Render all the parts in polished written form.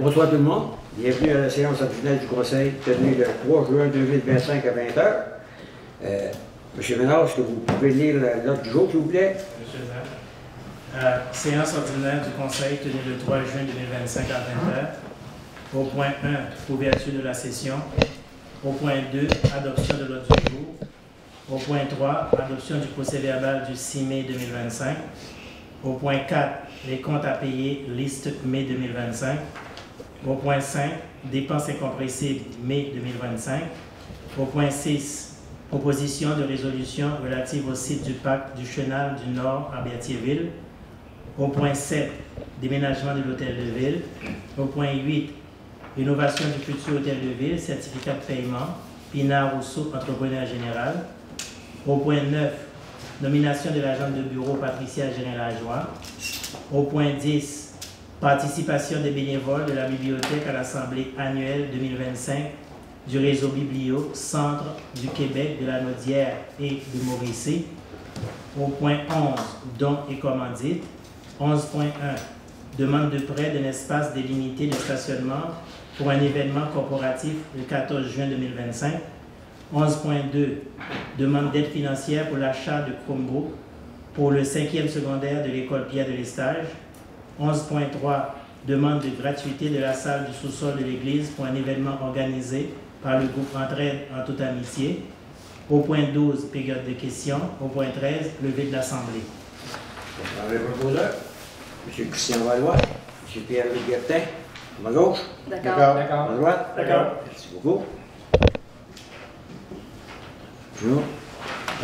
Bonsoir tout le monde. Bienvenue à la séance ordinaire du Conseil tenue le 3 juin 2025 à 20h. Monsieur Ménard, est-ce que vous pouvez lire l'ordre du jour, s'il vous plaît? Monsieur le maire. Séance ordinaire du Conseil tenue le 3 juin 2025 à 20h. Au point 1, ouverture de la session. Au point 2, adoption de l'ordre du jour. Au point 3, adoption du procès-verbal du 6 mai 2025. Au point 4, les comptes à payer, liste mai 2025. Au point 5, dépenses incompressibles mai 2025. Au point 6, proposition de résolution relative au site du parc du Chenal du Nord à Berthierville. Au point 7, déménagement de l'hôtel de ville. Au point 8, rénovation du futur hôtel de ville, certificat de paiement, Pinard Rousseau, entrepreneur général. Au point 9, nomination de l'agente de bureau Patricia Gérin-Lajoie. Au point 10, participation des bénévoles de la bibliothèque à l'Assemblée annuelle 2025 du réseau Biblio, Centre du Québec, de la Naudière et de Mauricie. Au point 11, dons et commandites. 11.1, demande de prêt d'un espace délimité de stationnement pour un événement corporatif le 14 juin 2025. 11.2, demande d'aide financière pour l'achat de Chromebook pour le 5e secondaire de l'école Pierre de Lestage. 11.3, demande de gratuité de la salle du sous-sol de l'église pour un événement organisé par le groupe Entraide en toute amitié. Au point 12, période de questions. Au point 13, levée de l'Assemblée. Le proposeur, M. Christian Valois, M. Pierre-Luc Guertin, à ma gauche. D'accord. À ma droite. D'accord. Merci beaucoup. Bonjour.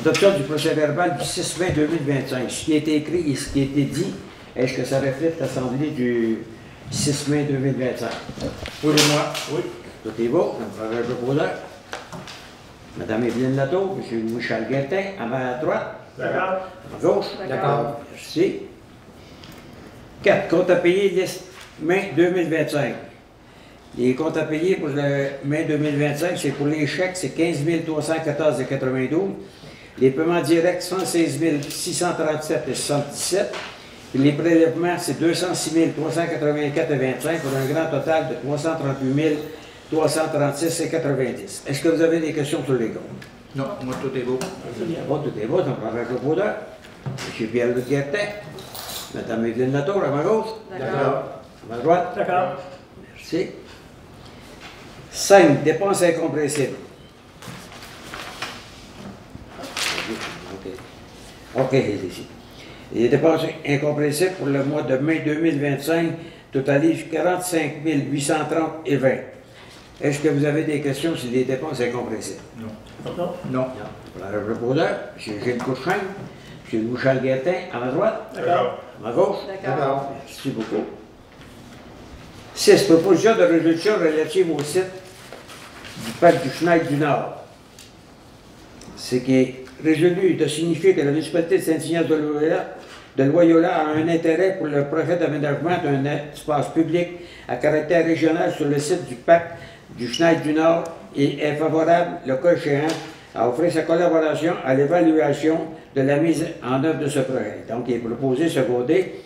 Adoption du procès-verbal du 6 mai 2025. Ce qui a été écrit et ce qui a été dit, est-ce que ça reflète l'Assemblée du 6 mai 2025? Oui, moi. Oui. Tout est beau. Le proposeur. Madame Evelyne Latour, M. Michel Guertin, à ma droite. D'accord. À ma gauche. D'accord. Merci. 4. Compte à payer liste mai 2025. Les comptes à payer pour le mai 2025, c'est pour les chèques, c'est 15 314,92. Les paiements directs, 116 637,77. Et les prélèvements, c'est 206 384,25 pour un grand total de 338 336,90. Est-ce que vous avez des questions sur les comptes? Non, moi tout est beau. Bon, tout est beau, donc on va faire le proposeur. M. Pierre-Luc Guertin, Mme Evelyne Latour, à ma gauche. D'accord. À ma droite. D'accord. Merci. 5. Dépenses incompressibles. OK, ici. Les dépenses incompressibles pour le mois de mai 2025 totalisent 45 830,20. Est-ce que vous avez des questions sur les dépenses incompressibles? Non. Non. Pour le proposeur, M. Gilles Couchrin, M. Michel Guertin, à ma droite. D'accord. À ma gauche. D'accord. Merci beaucoup. 6. Proposition de résolution relative au site du parc du Chenal du Nord. C'est qui est résolu de signifier que la municipalité de Saint-Ignace-de-Loyola a un intérêt pour le projet d'aménagement d'un espace public à caractère régional sur le site du parc du Chenal du Nord et est favorable, le cas échéant, à offrir sa collaboration à l'évaluation de la mise en œuvre de ce projet. Donc, il est proposé, secondé,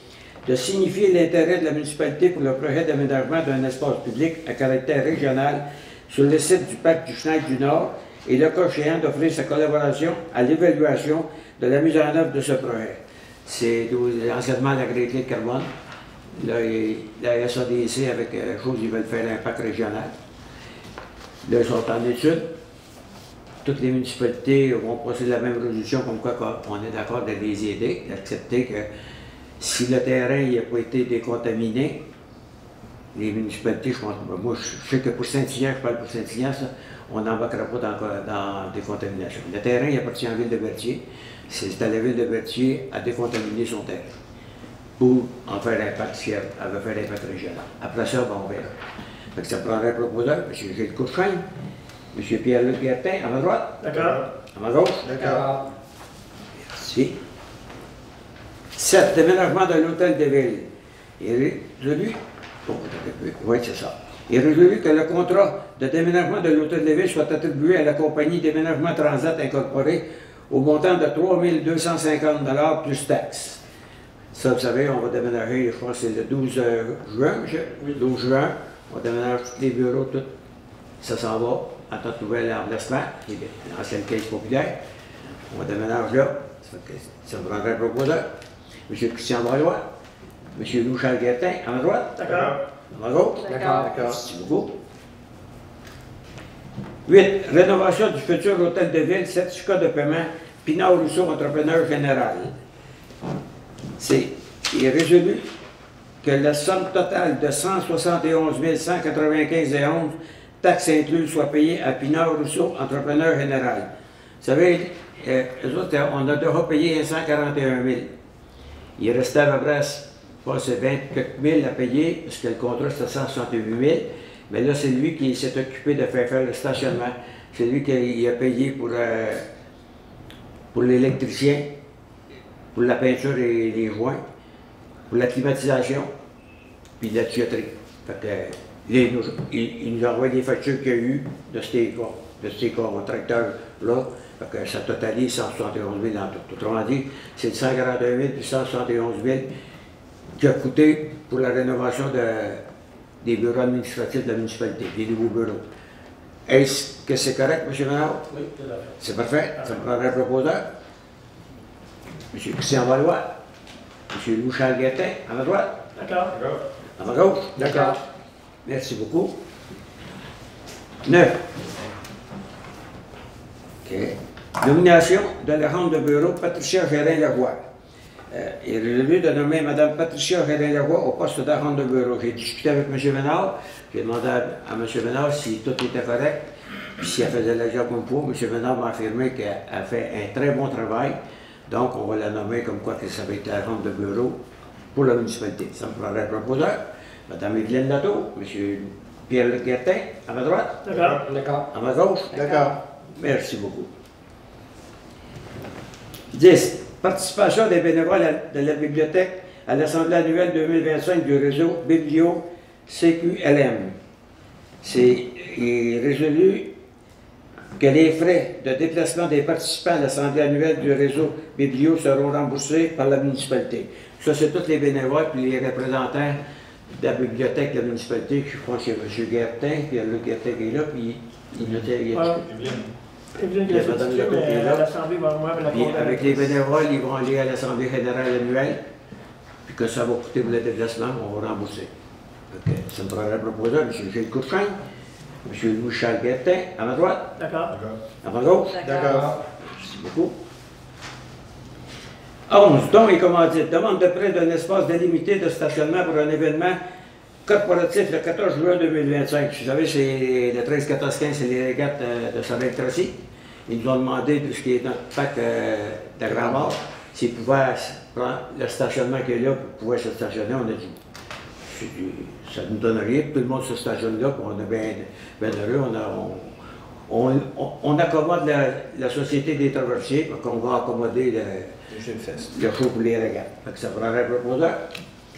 de signifier l'intérêt de la municipalité pour le projet d'aménagement d'un espace public à caractère régional sur le site du parc du Chenal du Nord et le cas échéant d'offrir sa collaboration à l'évaluation de la mise en œuvre de ce projet. C'est anciennement la Great Lake Carbone. Là, la SADC avec chose, ils veulent faire un parc régional. Là, ils sont en étude. Toutes les municipalités vont procéder à la même résolution, comme quoi on est d'accord de les aider, d'accepter que si le terrain n'a pas été décontaminé, les municipalités, je pense, moi je sais que pour Saint-Ignace, je parle pour Saint-Ignace, on n'embarquera pas dans décontamination. Le terrain il appartient à la ville de Berthier, c'est à la ville de Berthier à décontaminer son terrain pour en faire un parc si elle veut faire un parc régional. Après ça, bon, on verra. Donc ça prendrait un proposeur, M. Gilles Couchrin, M. Pierre-Luc Guertin, à ma droite. D'accord. À ma gauche. D'accord. Merci. 7. Déménagement de l'hôtel de ville. Il est résolu. Oui, c'est ça. Il est résolu que le contrat de déménagement de l'hôtel de ville soit attribué à la compagnie Déménagement Transat Incorporée au montant de 3 250 $ plus taxes. Ça, vous savez, on va déménager, je pense que c'est le 12 juin, 12 juin. On déménage tous les bureaux, tout. Ça s'en va en tant que nouvel emplacement, qui est l'ancienne caisse populaire. On déménage là. Ça me prendrait un proposeur. M. Christian Valois, M. Louis-Charles Guertin, à ma droite. D'accord. À ma gauche. D'accord. Merci beaucoup. 8. Rénovation du futur hôtel de ville, certificat de paiement, Pinard Rousseau, entrepreneur général. Il est résolu que la somme totale de 171 195,11 taxes incluses soit payée à Pinard Rousseau, entrepreneur général. Vous savez, eux autres, on a déjà payé 141 000. Il restait à peu près, c'est 20 quelques mille à payer, parce que le contrat c'était 168 000. Mais là, c'est lui qui s'est occupé de faire le stationnement. C'est lui qui a payé pour l'électricien, pour la peinture et les joints, pour la climatisation, puis la tuyauterie. Fait que, il nous a envoyé les factures qu'il y a eu de ces contracteurs-là. Fait que ça totalise 171 000 en tout. Autrement dit, c'est 141 000 puis 171 000 qui a coûté pour la rénovation des bureaux administratifs de la municipalité, des nouveaux bureaux. Est-ce que c'est correct, M. Ménard? Oui, tout à fait. C'est parfait. Ça me prendrait un proposeur. M. Christian Valois, M. Louis-Charles Guertin, à ma droite. D'accord. À ma gauche. D'accord. Merci beaucoup. 9. OK. Nomination de la ronde de bureau Patricia Gérin-Lavoie. Il est résolu de nommer Mme Patricia Gérin-Lavoie au poste de ronde de bureau. J'ai discuté avec M. Ménard. J'ai demandé à M. Ménard si tout était correct, puis si elle faisait le job comme il faut. M. Ménard m'a affirmé qu'elle fait un très bon travail. Donc, on va la nommer comme quoi que ça va être la ronde de bureau pour la municipalité. Ça me prendrait un proposeur. Mme Evelyne Latour, M. Pierre-Luc Guertin, à ma droite. D'accord. D'accord. À ma gauche. D'accord. Merci beaucoup. 10. Participation des bénévoles de la bibliothèque à l'Assemblée annuelle 2025 du réseau Biblio CQLM. Il est résolu que les frais de déplacement des participants à l'Assemblée annuelle du réseau Biblio seront remboursés par la municipalité. Ça, c'est tous les bénévoles et les représentants de la bibliothèque de la municipalité. Je pense que c'est M. Guertin, puis Luc Guertin qui est là, puis il était... Evelyne qui a certifié, mais à l'Assemblée, Puis avec les bénévoles, ils vont aller à l'Assemblée générale annuelle, puis que ça va coûter pour le déplacement, on va rembourser. Okay. Ça me prendrait un proposeur, M. Gilles Courchain, M. Louis-Charles Guertin, à ma droite. D'accord. À ma gauche. D'accord. Merci beaucoup. 11. Dons et commandites. Demande de prêt d'un espace délimité de stationnement pour un événement corporatif le 14 juin 2025. Vous savez, c'est le 13, 14, 15, c'est les régates de Saint-Tracy. Ils nous ont demandé tout ce qui est dans le parc de Grand-Mort, s'ils pouvaient prendre le stationnement qui est là pour pouvoir se stationner. On a dit, ça ne nous donne rien, tout le monde se stationne là, puis on est bien heureux. On accommode la Société des traversiers, qu'on va accommoder le show pour les régates. Fait que ça prendrait un proposeur.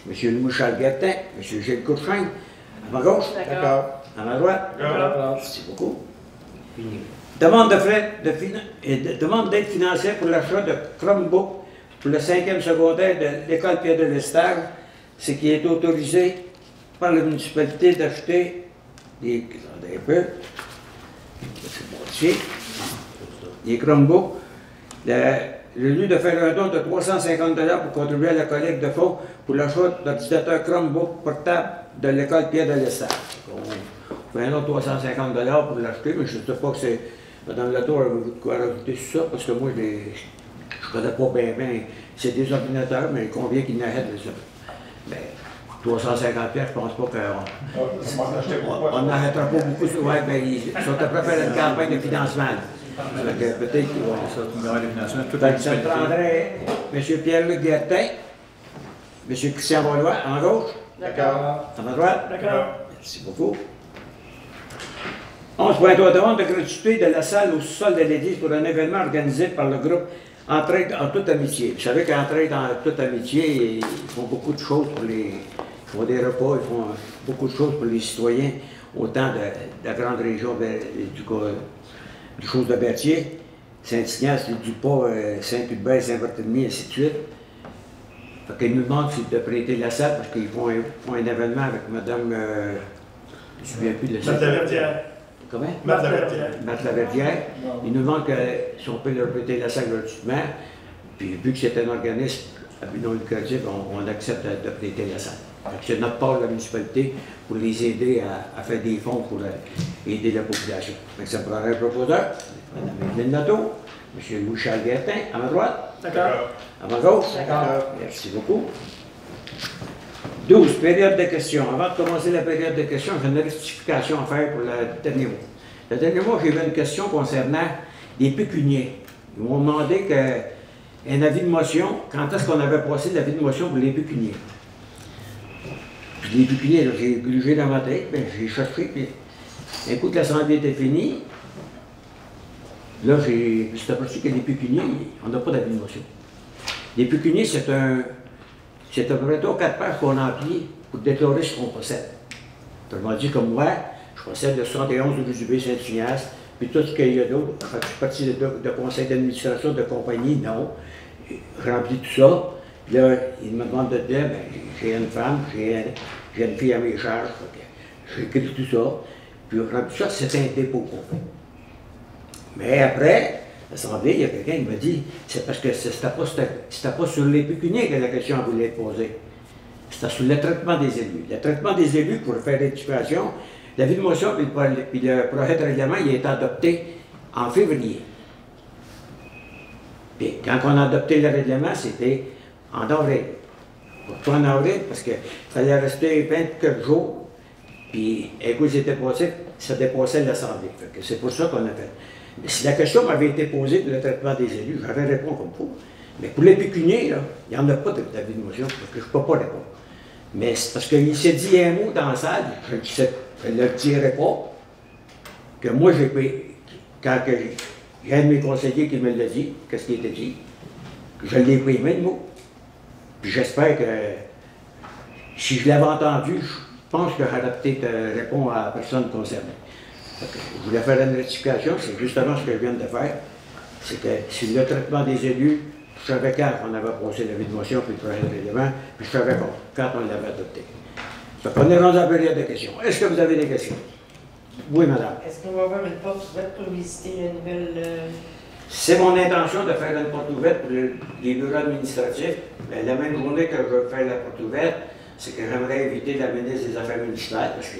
M. Louis-Charles Guertin, M. Gilles Courchain, à ma gauche. D'accord. À ma droite. D'accord. Merci beaucoup. Demande de frais demande d'aide financière pour l'achat de Chromebook pour le 5e secondaire de l'école Pierre de l'Estage, ce qui est autorisé par la municipalité d'acheter des Chromebooks. Le lieu de faire un don de 350 $ pour contribuer à la collecte de fonds pour l'achat d'ordinateurs Chromebook portables de l'école Pierre de l'Estage. On fait un autre 350 $ pour l'acheter, mais je ne sais pas que c'est. Mme Latour, avez-vous de quoi rajouter sur ça? Parce que moi, je ne connais pas bien. C'est des ordinateurs, mais combien qu'ils n'achètent, je sais pas. Mais 350 $, je ne pense pas qu'on n'achètera pas beaucoup. Oui, mais ils sont à peu près une campagne de financement. Peut-être qu'ils vont. Ça prendrait M. Pierre-Luc Guertin, M. Christian Valois, en gauche. D'accord. À ma droite. D'accord. Merci beaucoup. 11.3. Demande de gratuité de la salle au sol de l'église pour un événement organisé par le groupe Entraide en toute amitié. Vous savez qu'Entraide en toute amitié, ils font beaucoup de choses pour les. Ils font des repas, ils font beaucoup de choses pour les citoyens, autant de la grande région du chose de Berthier, Saint-Ignace, Dupas, Saint-Hubert, Saint-Barthélemy, ainsi de suite. Fait qu'ils nous demandent de prêter la salle parce qu'ils font un événement avec Mme me souviens plus de la Marthe Laverdière. Comment? Marthe Laverdière. Marthe Laverdière. Il nous demande que si on peut leur prêter la salle gratuitement. Puis vu que c'est un organisme à but non lucratif, on accepte de prêter la salle. C'est notre part de la municipalité pour les aider à faire des fonds pour aider la population. Donc, ça me prendrait un proposeur, Mme Evelyne Nadeau, M. Louis-Charles Guertin, à ma droite. D'accord. À ma gauche. D'accord. Merci beaucoup. 12, période de questions. Avant de commencer la période de questions, j'ai une rectification à faire pour le dernier mois. Le dernier mois, j'ai eu une question concernant les pécuniers. Ils m'ont demandé un avis de motion, quand est-ce qu'on avait passé l'avis de motion pour les pécuniers. Puis les pécuniers, j'ai grugé dans ma tête, bien, j'ai cherché, puis un coup que l'assemblée était finie, là, je me suis aperçu que les pécuniers, on n'a pas d'avis de motion. Les pécuniers, c'est à peu près 3 ou 4 pages qu'on remplit pour déclarer ce qu'on possède. Autrement dit, comme moi, je possède le 71 rue du Saint-Ignace, puis tout ce qu'il y a d'autre. Je suis parti de conseil d'administration de compagnie, non. Je remplis tout ça. Puis là, il me demande de dire, ben, j'ai une femme, j'ai une fille à mes charges. J'écris tout ça. Puis je remplis ça, c'est un dépôt qu'on fait. Mais après, l'Assemblée, il y a quelqu'un qui m'a dit, c'est parce que c'était pas sur les pécuniers que la question voulait être posée. C'était sur le traitement des élus. Le traitement des élus, pour faire rectification, l'avis de motion puis le projet de règlement, il a été adopté en février. Puis quand on a adopté le règlement, c'était en avril. Pourquoi en avril? Parce qu'il fallait rester 24 jours, puis un coup, ça dépassait l'Assemblée. C'est pour ça qu'on a fait. Mais si la question m'avait été posée pour le traitement des élus, j'aurais répondu comme il faut. Mais pour les pécuniers, là, il n'y en a pas d'avis de motion, parce que je ne peux pas répondre. Mais c'est parce qu'il s'est dit un mot dans la salle, je ne le dirai pas, que moi j'ai payé, quand j'ai un de mes conseillers qui me l'a dit, qu'est-ce qui était dit, je l'ai payé même mot. Puis j'espère que, si je l'avais entendu, je pense que j'aurais peut-être répondu à la personne concernée. Je voulais faire une rectification, c'est justement ce que je viens de faire. C'est que sur le traitement des élus, je savais quand on avait passé l'avis de motion puis le projet de règlement, puis je savais quand on l'avait adopté. Donc on est rendu à la période de questions. Est-ce que vous avez des questions? Oui, madame. Est-ce qu'on va avoir une porte ouverte pour visiter la nouvelle... C'est mon intention de faire une porte ouverte pour les bureaux administratifs. Mais la même journée que je veux faire la porte ouverte, c'est que j'aimerais inviter la ministre des Affaires municipales, parce que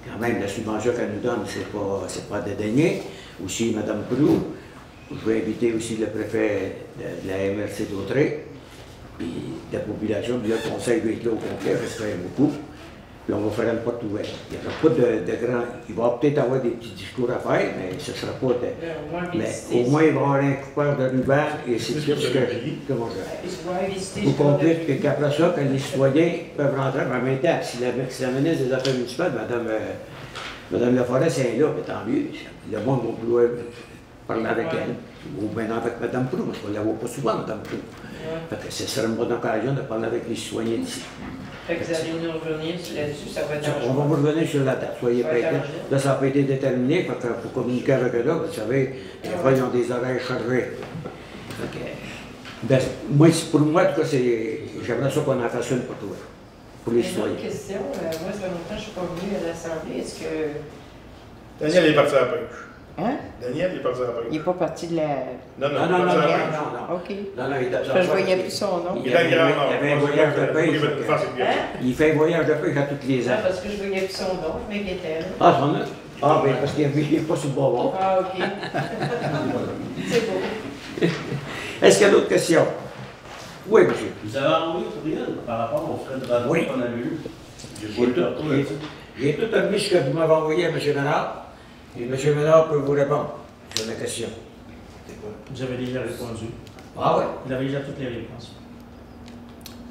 quand même la subvention qu'elle nous donne, c'est pas dédaigné. Aussi Mme Proulx. Je vais inviter aussi le préfet de la MRC d'Autrey, puis la population, puis le conseil va être là au complet, j'espère beaucoup. Puis on va faire une porte ouverte. Il n'y aura pas de grand... Il va peut-être avoir des petits discours à faire, mais ce ne sera pas de... Mais au moins, il va y avoir un coupeur de ruban et c'est tout ce que je... Comment je... Vous comprenez qu'après ça, que les citoyens peuvent rentrer en même temps. Si la ministre des Affaires municipales, Mme Laforest est là, tant mieux. Le monde va vouloir parler avec elle. Ou bien avec Mme Proulx, parce qu'on ne la voit pas souvent, Mme Proulx. Fait que ce serait une bonne occasion de parler avec les citoyens d'ici. Fait que vous allez nous revenir là-dessus, ça va être On va vous revenir sur la date, soyez prêts. Là, ça n'a pas été déterminé, il faut communiquer avec eux là, vous savez, des fois, ils ont des horaires chargés. Ben, pour moi, en tout cas, j'aimerais ça qu'on en fasse une pour toi, pour les citoyens. Une autre question, moi, ça fait longtemps que je ne suis pas venue à l'Assemblée, est-ce que... Daniel est parti à la pêche. Hein? Daniel est parti à la pêche. Il n'est pas parti de la... Non, Non. OK. Non, il Je ne voyais plus son nom. Il avait un voyage de pêche. Il fait un voyage de pêche à tous les ans. Ah, parce que je ne voyais plus son nom, je m'inquiétais. Ah, son nom? Ah, bien, parce qu'il n'est pas sur le bord. Ah, OK. C'est beau. Est-ce qu'il y a d'autres questions? Oui, monsieur. Vous avez envoyé un courriel par rapport aux frais de rapport Oui. qu'on avait eu. J'ai tout admis ce que vous m'avez envoyé à M. Ménard. Et M. Ménard peut vous répondre sur la question. J'avais déjà répondu. Ah oui? Il avait déjà toutes les réponses.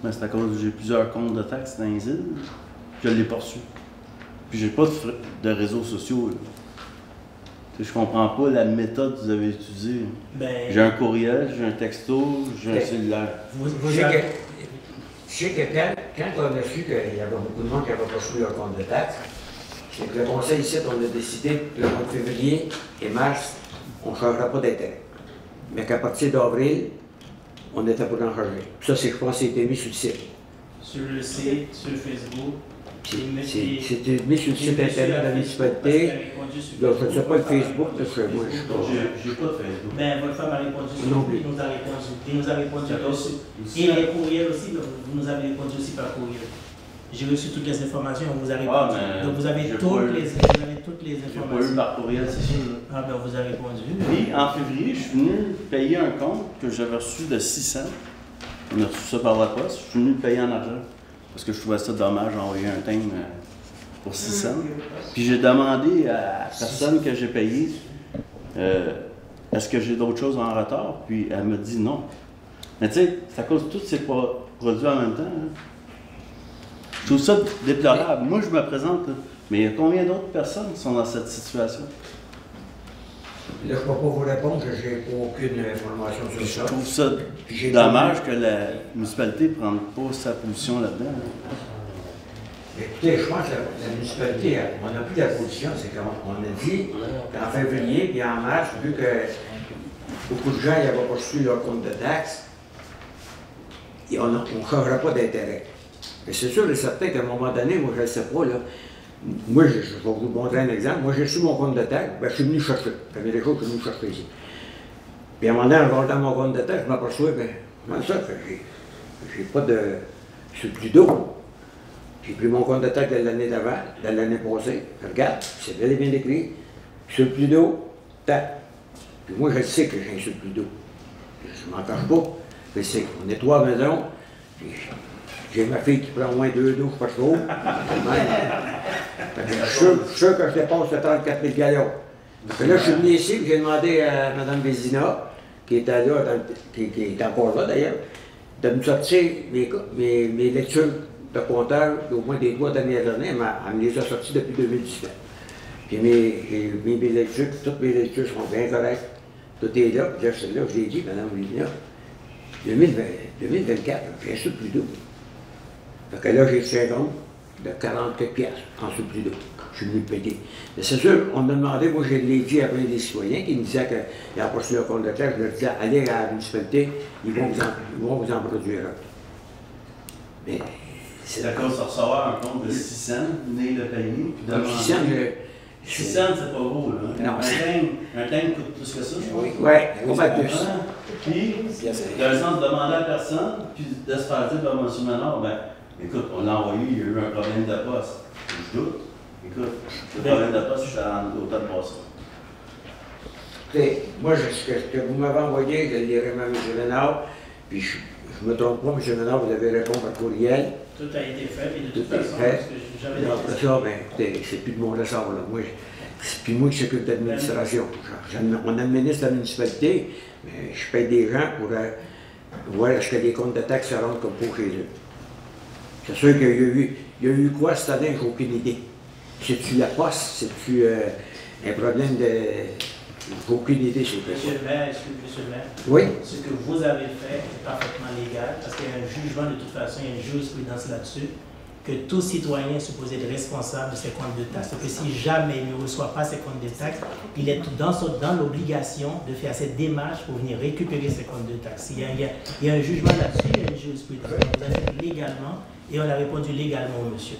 Mais c'est à cause que j'ai plusieurs comptes de taxes dans les îles. Je l'ai pas reçu. Puis j'ai pas de réseaux sociaux. Là. Je comprends pas la méthode que vous avez utilisée. Ben, J'ai un courriel, j'ai un texto, j'ai un cellulaire. Je sais que quand on a su qu'il y avait beaucoup de monde qui n'avait pas reçu leur compte de taxes, c'est que le conseil ici, on a décidé que le mois de février et mars, on ne changera pas d'intérêt. Mais qu'à partir d'avril, on était pour en changer. Ça, je pense, c'était mis sur le site. sur le site, sur Facebook, C'était mis sur le site internet de la municipalité. Donc, je ne sais pas le Facebook, parce que moi, je suis pas. J'ai pas de Facebook. Ben, votre femme a répondu sur Non il plus. nous a répondu. Il nous a répondu aussi. Aussi. Et les courriels aussi, donc, vous nous avez répondu aussi par courriel. J'ai reçu toutes les informations, on vous a répondu. Ah, mais Donc vous avez j'ai toutes pas eu- les J'ai pas informations. eu par courriel, c'est sûr. Ah ben on vous a répondu. Puis, en février, je suis venu payer un compte que j'avais reçu de 600. On a reçu ça par la poste. Je suis venu le payer en argent. Parce que je trouvais ça dommage d'envoyer un thème pour 600. Puis j'ai demandé à la personne que j'ai payé est-ce que j'ai d'autres choses en retard? Puis elle me dit non. Mais tu sais, c'est à cause de tous ces produits en même temps. Hein. Je trouve ça déplorable. Moi, je me présente, là, mais il y a combien d'autres personnes qui sont dans cette situation? Là, je ne peux pas vous répondre, que je n'ai aucune information Puis sur je ça. trouve ça Puis j'ai dommage que la municipalité ne prenne pas sa position là-dedans. Hein. Écoutez, je pense que la municipalité, on n'a plus la position, c'est qu'on a dit qu'en février puis en mars, vu que beaucoup de gens n'avaient pas reçu leur compte de taxes, et on ne changerait pas d'intérêt. Mais c'est sûr et certain qu'à un moment donné, moi je ne sais pas, là, moi je vais vous montrer un exemple, moi j'ai reçu mon compte de taxes, ben, je suis venu chercher, ça fait des jours que je suis venu chercher ici. Puis à un moment donné, en regardant mon compte de taxes, je m'aperçois, ben, comment ça, que j'ai pas de surplus d'eau. J'ai pris mon compte de taxe de l'année d'avant, de l'année passée. Regarde, c'est bel et bien écrit. Surplus d'eau, tac. Puis moi, je sais que j'ai un surplus d'eau. Je ne m'en cache pas. Je sais qu'on nettoie la maison. J'ai ma fille qui prend au moins 2 douches par jour. Je suis sûr que je dépasse le 34 000 gallons. Puis là, je suis venu ici, puis j'ai demandé à Mme Vézina, qui était là, qui est encore là d'ailleurs, de me sortir mes lectures de compteur, au moins des 3 dernières années, elle me les a sortis depuis 2017. Puis mes lectures, toutes mes lectures sont bien correctes. Tout est là. Puis là, je l'ai dit, Mme Vézina, 2024, j'ai un surplus d'eau. Fait que là, j'ai reçu un compte de 40 piastres en surplus d'eau. Je suis venu le payer. Mais c'est sûr, on m'a demandé, moi je l'ai dit à plein des citoyens qui me disaient qu'ils n'avaient pas reçu leur compte de taxe, je leur disais, allez à la municipalité, ils vont vous en produire un. Mais C'est à cause de recevoir un compte de 600, venez le payer, puis demander. 600, c'est pas gros, là. Non, un tank coûte plus que ça, je crois. Oui, pas plus. Puis, il y a un sens de demander à personne, puis de se faire dire par M. Ménard, ben, écoute, on l'a envoyé, il y a eu un problème de poste. Je doute. Écoute, le problème de poste, c'est dans l'automne passé. Moi, ce que vous m'avez envoyé, je le lirai à M. Ménard, puis je ne me trompe pas, M. Ménard, vous avez répondu par courriel. Tout a été fait, et de toute Tout est façon, fait. parce que j'avais des Après questions. ça, ben, écoutez, c'est plus de mon ressort, là. Moi, c'est plus moi qui s'occupe d'administration. On administre la municipalité, mais je paye des gens pour voir est-ce que les comptes de taxes se rendent comme pour chez eux. C'est sûr qu'il y a eu quoi cette année, j'ai aucune idée. C'est-tu la poste? C'est-tu un problème de... J'ai aucune idée, c'est quoi. Monsieur le maire, monsieur le maire, Oui? ce que vous avez fait est parfaitement légal, parce qu'il y a un jugement de toute façon, il y a une jurisprudence là-dessus, que tout citoyen est supposé être responsable de ses comptes de taxes. Que si jamais il ne reçoit pas ses comptes de taxes, il est dans l'obligation de faire cette démarche pour venir récupérer ses comptes de taxes. Il y a un jugement là-dessus, il y a une jurisprudence. Vous avez fait légalement, et on a répondu légalement au monsieur.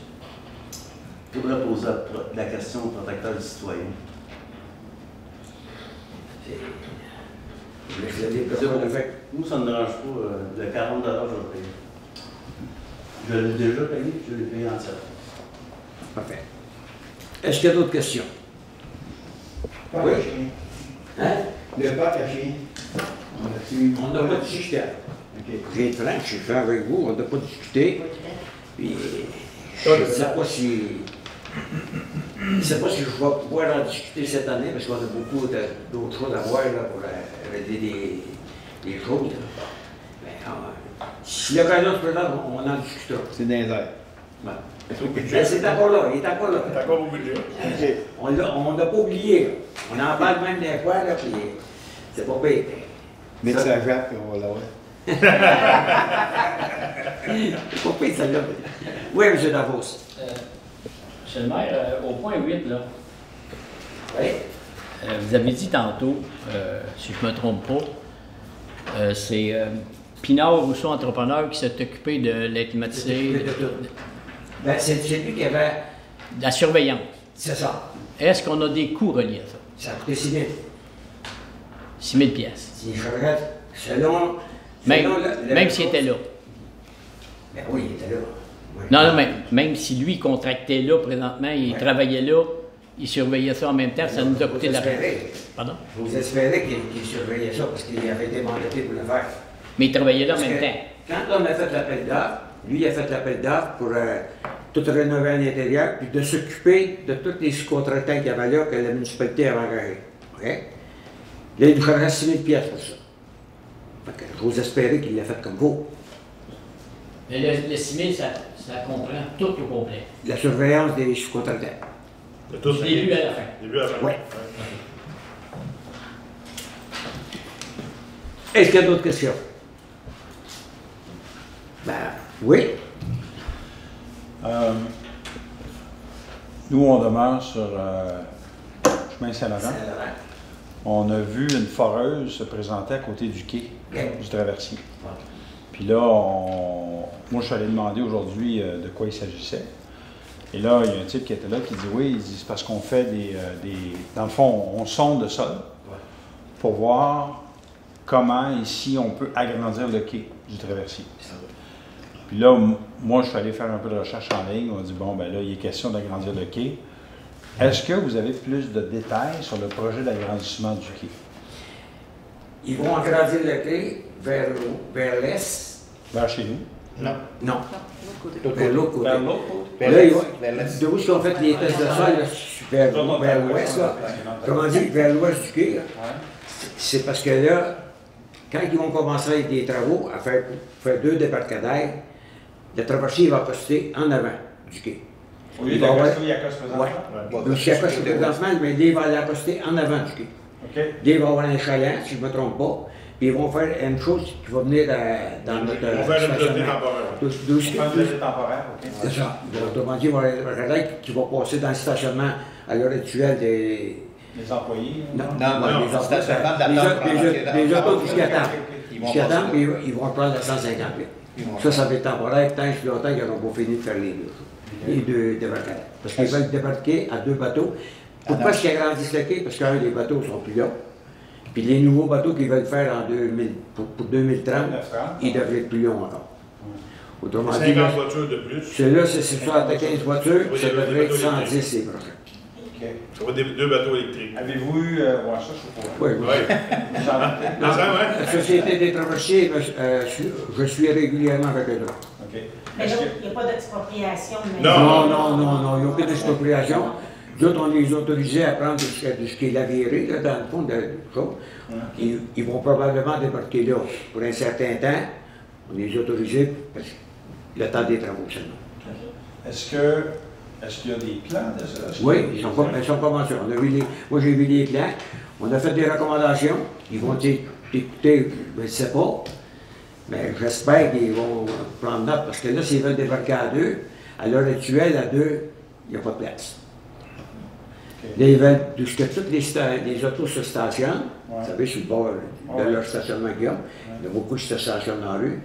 Je voudrais poser la question au protecteur du citoyen. Nous, ça ne me dérange pas. Le 40 $, je vais le payer. Je l'ai déjà payé, je l'ai payé entièrement. Parfait. Est-ce qu'il y a d'autres questions? Pas Oui. à chien. Hein? Le parc à chien. On n'a pas discuté. OK. J'ai été franc, je suis franc avec vous, on n'a pas discuté. Puis, je ne sais pas si... Je ne sais pas si je vais pouvoir en discuter cette année, parce qu'on a beaucoup d'autres choses à voir là, pour régler des choses. Là. Mais, si l'occasion se présente, on en discutera. C'est dans les airs. Ouais. Mais c'est encore là, il est encore là. T'as encore au budget. On ne l'a pas oublié. Là. On en parle même des fois, là, puis c'est pas pire. Mais Ça- ça jappe, on va l'avoir. C'est pas pire, celle-là. Oui, M. Davos. Monsieur le maire, au point 8, là, Oui. vous avez dit tantôt, si je ne me trompe pas, c'est Pinard Rousseau Entrepreneur qui s'est occupé de les climatiser, Ben, c'est lui qui avait. La surveillance. C'est ça. Est-ce qu'on a des coûts reliés à ça? Ça a coûté 6 000. 6 000 piastres. Si je regarde, selon. Même, le- même s'il était là. Ben oui, il était là. Oui. Non, non, mais même si lui contractait là présentement, il Ouais. travaillait là, il surveillait ça en même temps, ça nous a coûté de l'argent. espérez. Pardon? Vous espérez qu'il surveillait ça parce qu'il avait été mandaté pour le faire. Mais il travaillait là en Parce même que temps. Quand on a fait l'appel d'offres, lui il a fait l'appel d'offres pour tout rénover à l'intérieur, puis de s'occuper de tous les sous-contractants qu'il y avait là que la municipalité avait engagés. OK? Là, il nous faudrait 6 000 piastres pour ça. Fait que j'ose espérer qu'il l'a fait comme vous. Mais le 6 000, ça comprend tout au complet. La surveillance des sous-contractants. De tout. Du début à la fin. Début à la fin. Ouais. Est-ce qu'il y a d'autres questions? Ben, oui. Nous, on demeure sur chemin Saint-Laurent. Saint-Laurent. On a vu une foreuse se présenter à côté du quai Ok. du traversier. Puis là, moi, je suis allé demander aujourd'hui de quoi il s'agissait. Et là, il y a un type qui était là qui dit oui, il dit c'est parce qu'on fait dans le fond, on sonde le sol pour voir comment ici on peut agrandir le quai du traversier. Puis là, moi, je suis allé faire un peu de recherche en ligne. On dit bon, ben là, il est question d'agrandir le quai. Est-ce que vous avez plus de détails sur le projet d'agrandissement du quai? Ils vont agrandir le quai vers l'est. Vers chez nous? Non. Non, L'autre vers l'autre côté. Vers l'autre côté? Vers Là, ils l'est, vont- vers l'est. de où ils ont fait les tests de sol, là, vers l'ouest, là. Comment dire, vers l'ouest du quai, là. C'est parce que là, quand ils vont commencer avec des travaux, à faire 2 débarcadères, le traversier va accoster en avant du quai. Au lieu Il va avoir- d'accoster où il accoste présentement? Ouais. Donc, s'il accoste présentement, mais là, il va aller accoster en avant du quai. OK. Là, il va avoir un chaland, si je ne me trompe pas, puis ils vont faire une chose qui va venir dans notre On va faire une bloquée stationnement. temporaire. Faire une visite temporaire, OK. C'est ça. Autrement dit, il va y avoir un relais qui va passer dans le stationnement à l'heure actuelle des... Les employés? Non, Non, les autres, stationnement les d'attente autres, pendant les que- autos jusqu'à temps. Ils vont Jusqu'à temps, passer puis là. ils vont prendre la 158. Ils vont Ça va être temporaire, tant que longtemps qu'ils n'auront pas fini de faire les deux débarcadères. Parce qu'ils veulent débarquer à 2 bateaux. Pourquoi est-ce qu'ils agrandissent le quai? Parce qu'un des bateaux ne sont plus là. Puis les nouveaux bateaux qu'ils veulent faire en 2000, pour 2030, ils devraient être plus longs encore. Autrement dit, 50 là, voitures de plus. celui-là, c'est 75 voitures, Oui, ça des devrait être bateaux 110 les prochains. OK. Ça va être 2 bateaux électriques. Avez-vous eu... ouais, ça, je sais pas. Oui, oui. Oui. J'en ai- Dans ça, ouais. La Société des traversiers, je suis régulièrement avec eux. OK. Mais Est-ce là, que... il n'y a pas d'expropriation. mais- Non. Non, il n'y a aucune expropriation. Nous autres, on les autorisait à prendre ce qui est la virée, là, dans le fond de choses. Ils vont probablement débarquer là pour un certain temps. On les autorisait parce que le temps des travaux seulement. Est-ce qu'il y a des plans de ça? Oui, ils sont commencés. Moi, j'ai vu les plans. On a fait des recommandations. Ils vont écouter, je ne sais pas. Mais j'espère qu'ils vont prendre note parce que là, s'ils veulent débarquer à 2, à l'heure actuelle, à 2, il n'y a pas de place. Là, ils veulent que toutes les autos se stationnent, vous savez, sur le bord de leur stationnement Guillaume. Il y a beaucoup qui se stationnent dans la rue.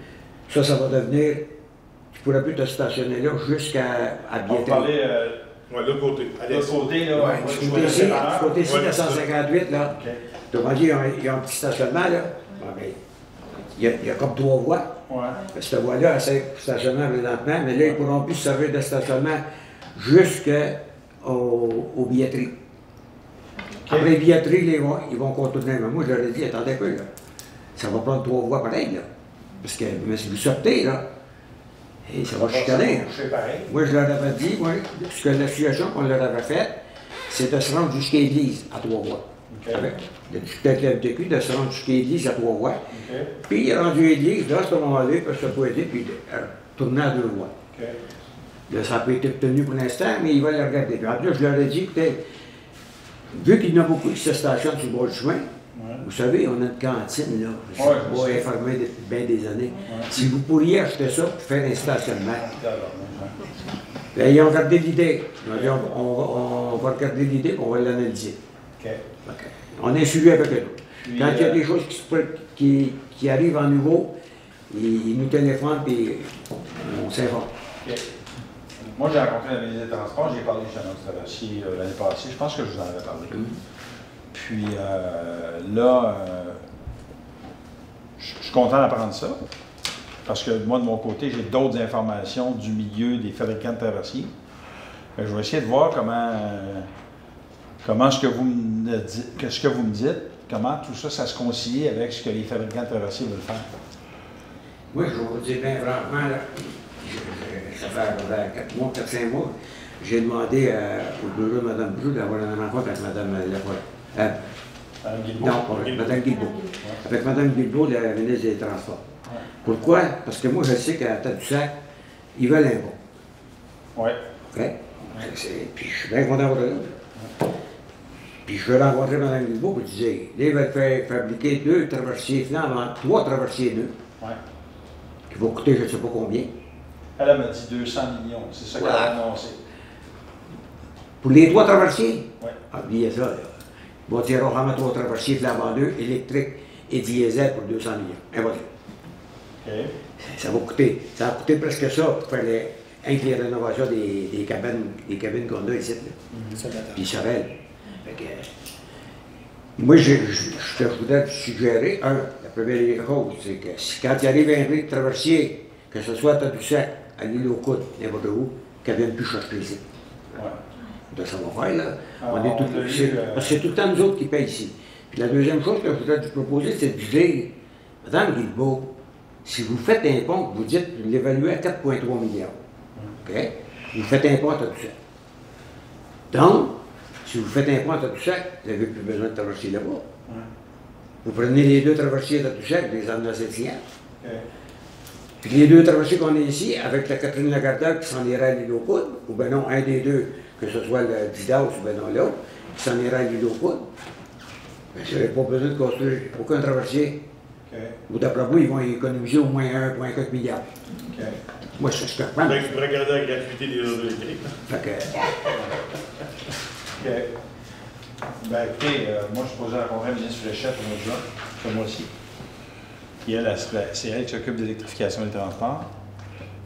Ça va devenir. Tu ne pourras plus te stationner là jusqu'à On va Biété. parler Ouais, l'autre côté. de Allez, l'autre côté, là. Ouais, on va du jouer côté le ici, sépareur. du côté ici Ouais, de c'est ça. 158, là. OK. Autrement dit, il y a un petit stationnement, là. Bon, ben, il y a comme 3 voies. Ouais. Cette voie-là, elle sert pour stationnement présentement, mais là, ils ne pourront plus se servir de stationnement jusqu'aux billetteries. Après les billetteries, là, ils vont contourner. Mais moi, je leur ai dit, attendez un peu, là. Ça va prendre 3 voies pareilles, là. Parce que mais si vous sortez, là, et ça va chicaner. C'est pareil. Moi, je leur avais dit, ce que la situation qu'on leur avait faite, c'est de se rendre jusqu'à l'église à 3 voies. OK. Avec le discuter avec la FDQ, de se rendre jusqu'à l'église à 3 voies. OK. Puis, il est rendu à l'église, là, à ce moment-là, il peut se poser, puis tourner à 2 voies. OK. Là, ça n'a pas été obtenu pour l'instant, mais ils veulent le regarder. Puis, en plus, je leur ai dit, écoutez, vu qu'il y en a beaucoup qui se stationnent sur le bord du chemin, vous savez, on a une cantine, là. Ouais, je Pas sais. informé depuis bien des années. Si vous pourriez acheter ça pour faire un stationnement, là, ils ont regardé l'idée. Ils ont dit, on va regarder l'idée et on va l'analyser. OK. OK. On est suivi avec eux. Puis, Quand il y a des choses qui arrivent en nouveau, ils nous téléphonent et on s'informe. OK. Moi, j'ai rencontré la ministre des Transports, j'ai parlé justement du traversier l'année passée, je pense que je vous en avais parlé. Puis là, je suis content d'apprendre ça, parce que moi, de mon côté, j'ai d'autres informations du milieu des fabricants de traversiers. Je vais essayer de voir comment ce que vous me dites, comment tout ça, ça se concilie avec ce que les fabricants de traversiers veulent faire. Moi, je vais vous dire bien franchement, là, ça fait 4 mois, 4-5 mois, j'ai demandé au bureau de Mme Brou d'avoir une rencontre avec Mme Laforêt. Madame Guilbeault. Non, pas Mme Guilbeault. Avec Mme Guilbeault, la ministre des Transports. Ouais. Pourquoi? Parce que moi, je sais qu'à Tadoussac, ils veulent un bon. Oui. OK? Puis je suis bien content de ça. Puis je vais rencontrer Mme Guilbeault pour dire, là, ils veulent faire fabriquer 2 traversiers, finalement 3 traversiers nœuds, Ouais. qui vont coûter je ne sais pas combien. Elle m'a dit 200 millions, c'est ça qu'elle a annoncé. Pour les 3 traversiers? Oui. Ah, oubliez ça, là. Ils vont tirer vraiment 3 traversiers flambant 2, électriques et diesel pour 200 millions. Impossible. OK. Ça va coûter presque ça pour faire les rénovations des cabines qu'on a ici. Puis ça va. Moi, je voudrais suggérer, la première chose, c'est que quand il arrive un prix de traversier, que ce soit à Tadoussac, à l'île aux Coudes, n'importe où, qu'elle ne vienne plus chercher ici. Ouais. De ça va faire, là. Alors, Parce que c'est tout le temps nous autres qui payent ici. Puis la deuxième chose que je voudrais vous proposer, c'est de dire, Madame Guilbeault, si vous faites un pont, vous dites, vous l'évaluez à 4,3 milliards. OK? Vous faites un pont à Tadoussac. Donc, si vous faites un pont à Tadoussac, vous n'avez plus besoin de traverser là-bas. Ouais. Vous prenez les 2 traversiers à Tadoussac, vous les emmenez à Saint-Ignace. OK. Puis les 2 traversiers qu'on a ici, avec la Catherine Lagardère qui s'en ira à l'île aux Coudes, ou bien non, un des 2, que ce soit le Didas ou bien non l'autre, qui s'en ira à l'île aux Coudes, bien, je n'aurais pas besoin de construire aucun traversier. OK. Ou d'après vous, ils vont économiser au moins 1,4 milliard. OK. Moi, c'est ce que je pense. Donc, tu pourrais garder la gratuité des réseaux électriques. Fait que, OK. Ben écoutez, moi je suis posé rencontrer la ministre Fléchette au mois de juin, ce mois-ci. Puis elle, c'est elle qui s'occupe de l'électrification des transports.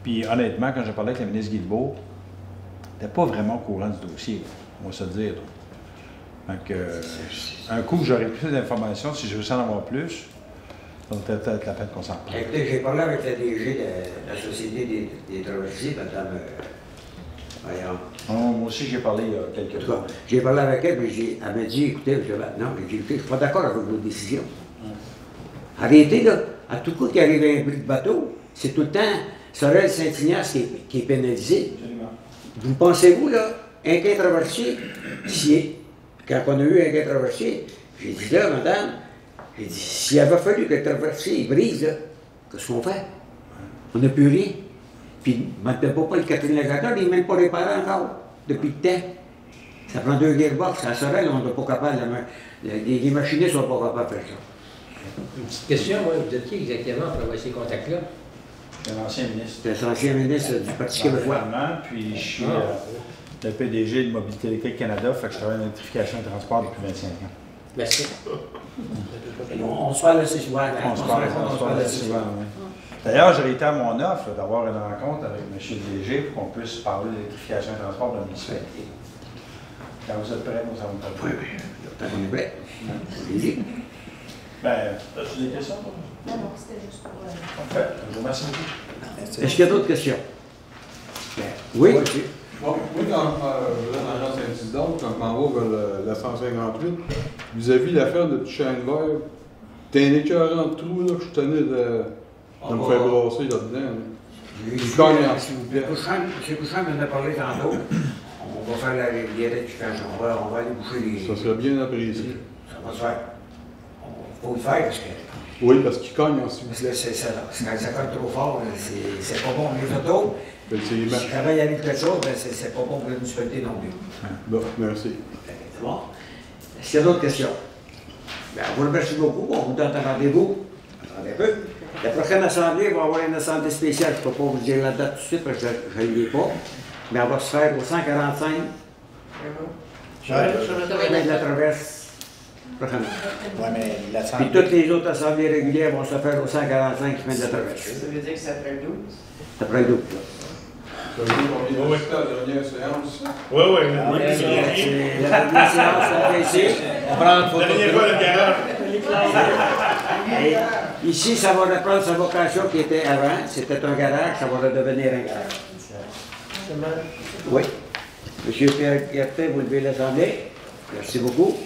Puis honnêtement, quand j'ai parlé avec la ministre Guilbeault, elle n'était pas vraiment au courant du dossier, là, on va se le dire. Là. Donc, un coup, j'aurais plus d'informations, si je veux en avoir plus, donc peut-être la peine qu'on s'en parle. écoutez, j'ai parlé avec la DG de la Société des traversiers, Mme. Voyons. Moi aussi, j'ai parlé il y a En quelques tout cas, j'ai parlé avec elle, puis elle m'a dit, écoutez, non, j'ai dit, écoutez, je ne suis pas d'accord avec vos décisions. Arrêtez, là. À tout coup, qu'il arrive un bruit de bateau, c'est tout le temps Sorel-Saint-Ignace qui est pénalisé. Absolument. Vous pensez-vous, là, un quai traversier, quand on a eu un quai traversier, j'ai dit là, madame, j'ai dit, s'il avait fallu que le traversier brise, là, qu'est-ce qu'on fait? On n'a plus rien. Puis, maintenant, pas le Catherine Lagardère, il n'est même pas réparé encore, depuis le temps. Ça prend 2 gearbox. À Sorel, on n'est pas capable, les machinistes ne sont pas capables de faire ça. Une petite question, moi, vous êtes qui exactement pour avoir ces contacts-là? C'est l'ancien ministre. C'est l'ancien ministre du Parti québécois. Puis je suis le PDG de Mobilité électrique Canada, fait que je travaille dans l'électrification des transports depuis 25 ans. Merci. On se parle assez souvent. On se parle assez souvent, oui. D'ailleurs, j'ai été à mon offre d'avoir une rencontre avec M. le DG pour qu'on puisse parler de l'électrification des transports de la municipalité. Quand vous êtes prêts, nous allons parler. Oui, tant qu'on est prêt. Allez-y. Ben, as-tu des questions? Non, c'était juste pour... Parfait. Je vous remercie beaucoup. Est-ce qu'il y a d'autres questions? Oui? Bon, moi, quand je vais dans l'agence Saint-Isidore, quand je m'en vais vers la 158, vis-à-vis l'affaire de Chêne Vert, t'as un écœurant de trou, là, que je tenais de me faire brasser là-dedans. Je gagne, s'il vous plaît. M. Couchard m'en a parlé tantôt. On va faire les rectifications. On va aller boucher les... Ça serait bien apprécié. Ça va se faire. Il faut le faire parce que... Oui, parce qu'il cogne en s'il vous Parce plaît. que quand ça cogne trop fort, c'est pas bon. Les autos, Fait que c'est les si jamais il arrive quelque chose, c'est pas bon pour la municipalité non plus. Bon, merci. C'est bon. Est-ce qu'il y a d'autres questions? Bien, on vous remercie beaucoup. On vous donne un rendez-vous. Attendez un peu. La prochaine assemblée va avoir une assemblée spéciale. Je ne peux pas vous dire la date tout de suite parce que je ne l'ai pas. Mais elle va se faire au 145. Chemin de la Traverse. Prochainement. Oui, mais Puis l'assemblée. toutes les autres assemblées régulières vont se faire au 145 chemin de la Traverse. Ça veut dire que c'est après le 12? Après le double. Ça veut dire qu'on vient de rester à la dernière séance. Oui, oui. C'est la dernière séance, on fait ici. On prend une photo. Dernière fois, le garage. Et ici, ça va reprendre sa vocation qui était avant. C'était un garage, ça va redevenir un garage. Oui. Monsieur Pierre Gertin, vous levez l'Assemblée. Merci beaucoup.